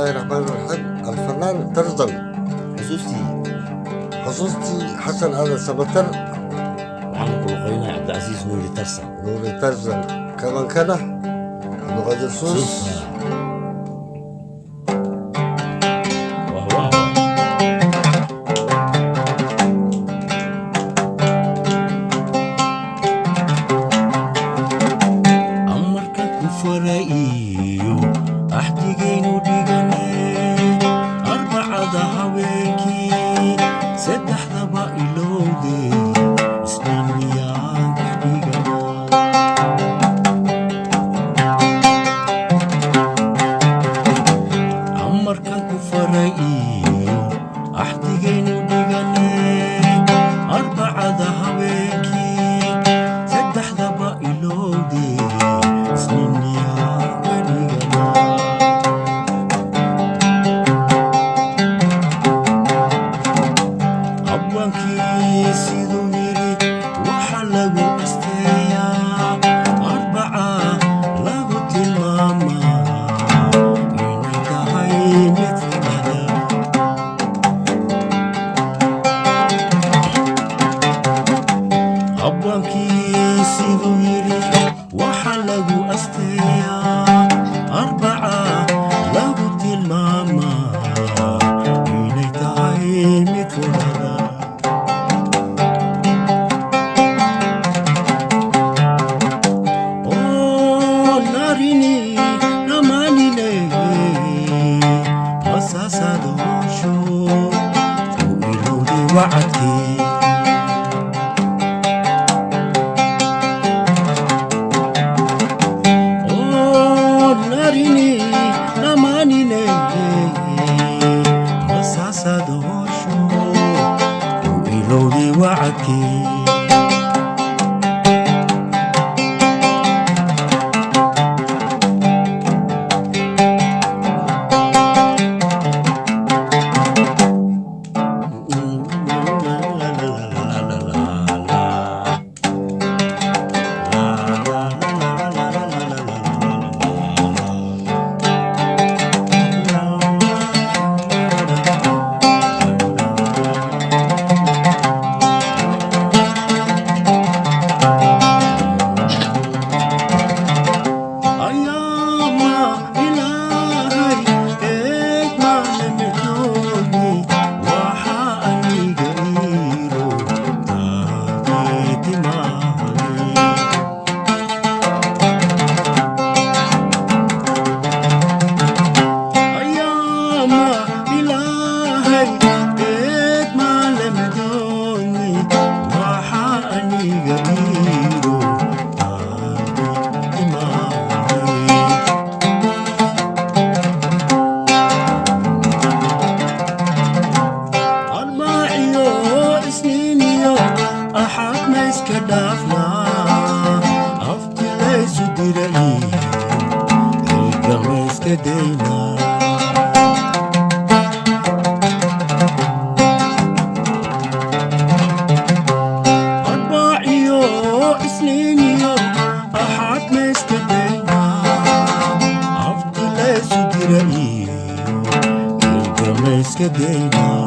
الله الرحمن الرحيم. الفنان ترزل. xusuustii حصوصتي حسن هذا سبتر. waxaan ku luqeynaa cabdicasiis nuuri tarsan نوري ترزل كمان كده لغة السوس. wah wah wah amarka ku fara'iyo axdigaynu dhiganay arbacada habeenkii saddexdaba ilowday isniin miyaan ka dhiganaa amarkan ku fara'iyo axdigaynu dhiganay arbacada habeenkii saddexdaba ilowday isniin miyaan ka dhiganaa abwankii siduu yidhi waxa lagu asteeyaa arbaca lagu tilmaamaa inay tahay mid fudada abwankii siduu yidhi waxa lagu asteeyaa arbaca lagu tilmaamaa inay tahay mid fudada oo narini namanine masaasadoosho u ilowday wacadkii oo narini namanine masaasadoosho u ilowday wacadkii ayaama ilaahay eeg maalimidoodni waxa aniga iiro taageeti maahay ayaama ilaahay eeg maalimidoodni waxa aniga iiro taageeti maahay arbaaciyo isniiniyo axad ma iska dhaafnaa aftilaysu diray ilka ma iska daynaa arbaaciyo isniiniyo axad ma iska daynaa aftilaysu diray ilka ma iska daynaa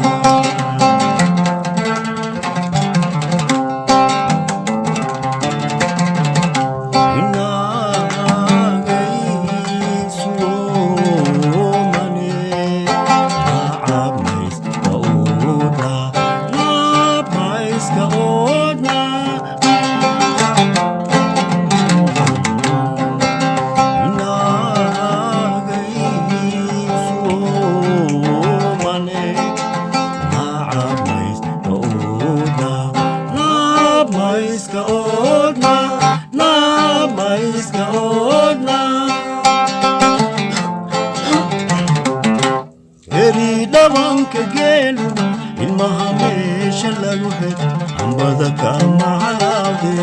eri dhabanka geelu ilmaha meesha lagu hed ambada kama halaade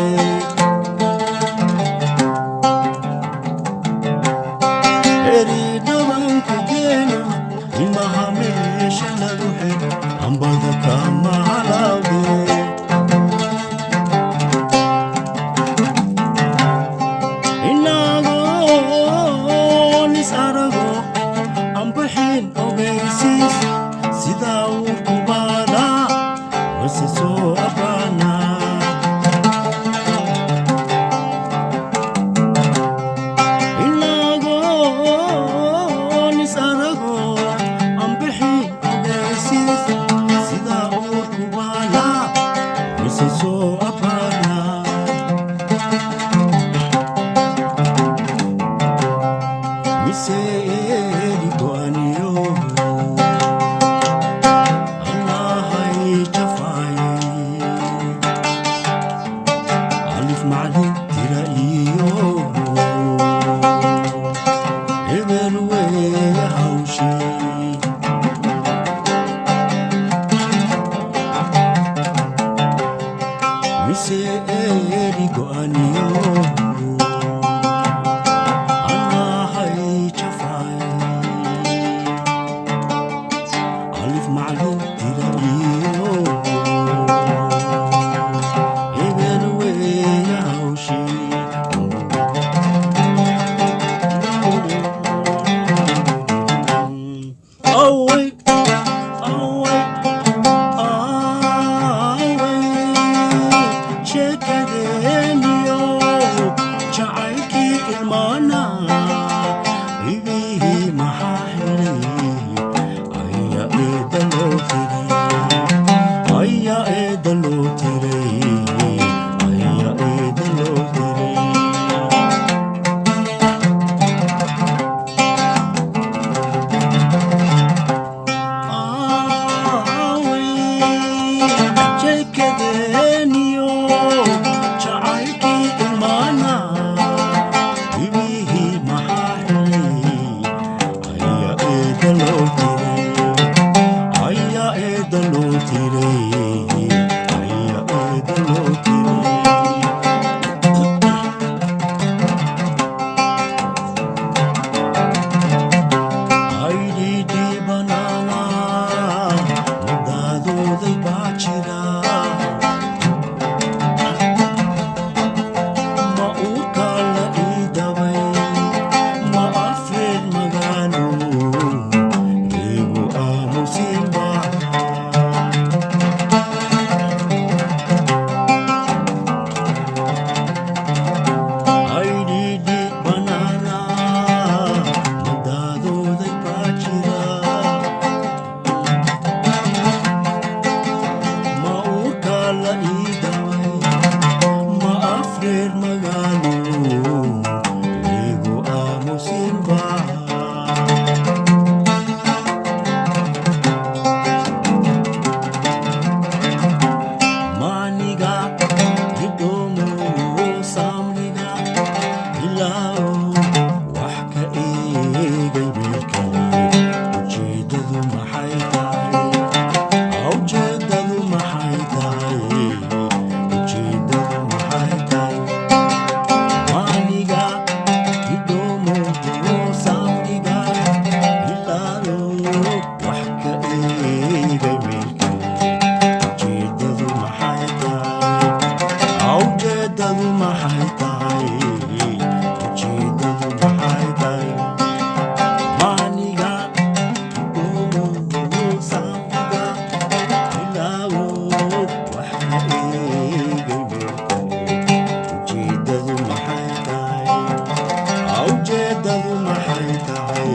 eri dhabanka geelu ilmaha meesha lagu hed ambada kama halaade inagoon is arago amba bixin ogeysiis sidaa uu ku baalaa wase soo abaanaa inagoon is arago aan bixin ogeysiis sidaa uu ku baalaa wase soo abaanaa mise eri go'aniyo allahay jafaaye alif maclin tira iyo hebel weeye hawshii mise eri go'aniyo alif maclin tira iyo hebel weeye hawshii awey awey awey sheekadeeniyo jacaylkii ilmaana ibihii maxaa helay aya eeda loo tiray aya eeda loo tiray sheekadeeniyo jacaylkii ilmaana ibihii maxaa helay aya eeda loo tiray aya eeda loo tiray aya eeda loo tiray aydhiidhi banaana madaadooday baa jira ma uu kaala ii dabay ma afreed magaalo igu aamusin baa aydhiidhi banaana madaadooday baa jira ma uu kaala ii dabay ma afreer magaalo igu aamusin baa maniga hidoomo saamniga ilaawo wax ka eegay meelkale ujeedadu maxay tahay ujeedadu maxay tahay ujeedadu maxay tahay maniga hidoomo saamniga ilaawo wax ka eegay meelkale ujeedadu maxay tahay ujeedadu maxay tahay ujeedadu maxay tahay maniga hidoomo saamniga ilaawo wax ka eegay meelkale ujeedadu maxay tahay ujeedadu maxay tahay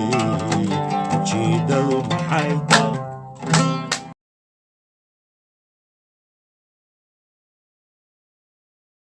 ujeedadu maxay tahay